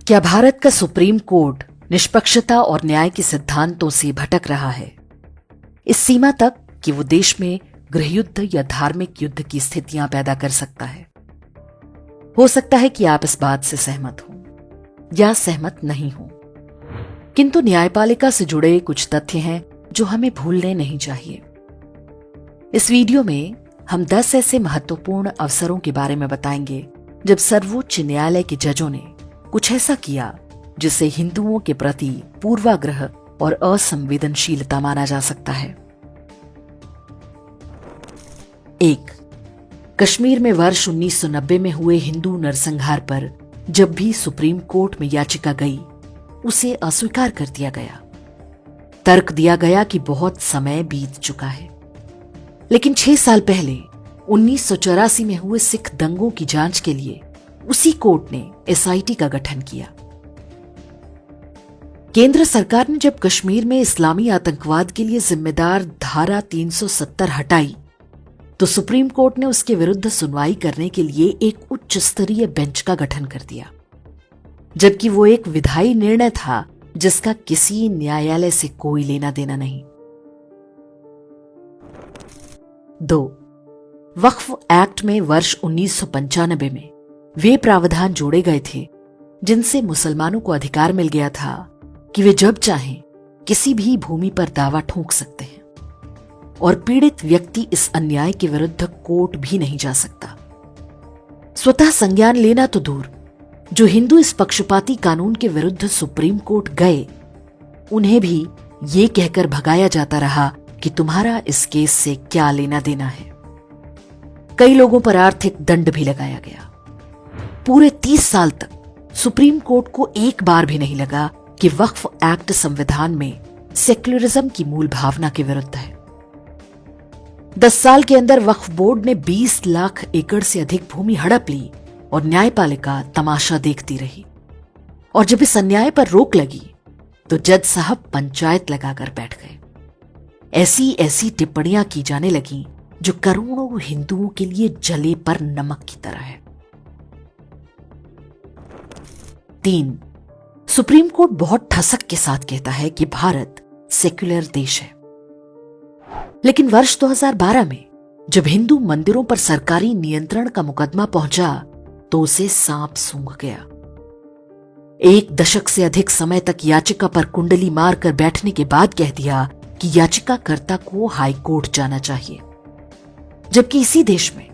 क्या भारत का supreme court निष्पक्षता और न्याय के सिद्धांतों से भटक रहा है, इस सीमा तक कि वो देश में गृहयुद्ध या धार्मिक युद्ध की स्थितियां पैदा कर सकता है? हो सकता है कि आप इस बात से सहमत हो या सहमत नहीं हो, किंतु न्यायपालिका से जुड़े कुछ तथ्य हैं जो हमें भूलने नहीं चाहिए। इस वीडियो में हम 10 ऐसे महत्वपूर्ण अवसरों के बारे में बताएंगे जब सर्वोच्च न्यायालय के जजों ने कुछ ऐसा किया जिसे हिंदुओं के प्रति पूर्वाग्रह और असंवेदनशीलता माना जा सकता है। 1. कश्मीर में वर्ष 1990 में हुए हिंदू नरसंहार पर जब भी सुप्रीम कोर्ट में याचिका गई, उसे अस्वीकार कर दिया गया। तर्क दिया गया कि बहुत समय बीत चुका है। लेकिन 6 साल पहले 1984 में हुए सिख दंगों की जांच के लिए उसी कोर्ट ने एसआईटी का गठन किया। केंद्र सरकार ने जब कश्मीर में इस्लामी आतंकवाद के लिए जिम्मेदार धारा 370 हटाई, तो सुप्रीम कोर्ट ने उसके विरुद्ध सुनवाई करने के लिए एक उच्च स्तरीय बेंच का गठन कर दिया, जबकि वो एक विधायी निर्णय था जिसका किसी न्यायालय से कोई लेना देना नहीं। 2. वक्फ एक्ट में वर्ष 1995 में वे प्रावधान जोड़े गए थे जिनसे मुसलमानों को अधिकार मिल गया था कि वे जब चाहें किसी भी भूमि पर दावा ठोक सकते हैं और पीड़ित व्यक्ति इस अन्याय के विरुद्ध कोर्ट भी नहीं जा सकता। स्वतः संज्ञान लेना तो दूर, जो हिंदू इस पक्षपाती कानून के विरुद्ध सुप्रीम कोर्ट गए, उन्हें भी ये कहकर भगाया जाता रहा कि तुम्हारा इस केस से क्या लेना देना है। कई लोगों पर आर्थिक दंड भी लगाया गया। पूरे 30 साल तक सुप्रीम कोर्ट को एक बार भी नहीं लगा कि वक्फ एक्ट संविधान में सेक्युलरिज्म की मूल भावना के विरुद्ध है। 10 साल के अंदर वक्फ बोर्ड ने 20 लाख एकड़ से अधिक भूमि हड़प ली और न्यायपालिका तमाशा देखती रही। और जब इस अन्याय पर रोक लगी तो जज साहब पंचायत लगाकर बैठ गए। ऐसी ऐसी टिप्पणियां की जाने लगी जो करोड़ों हिंदुओं के लिए जले पर नमक की तरह है। 3. सुप्रीम कोर्ट बहुत ठसक के साथ कहता है कि भारत सेक्युलर देश है, लेकिन वर्ष 2012 में जब हिंदू मंदिरों पर सरकारी नियंत्रण का मुकदमा पहुंचा तो उसे सांप सूंघ गया। 1 दशक से अधिक समय तक याचिका पर कुंडली मारकर बैठने के बाद कह दिया कि याचिकाकर्ता को हाई कोर्ट जाना चाहिए, जबकि इसी देश में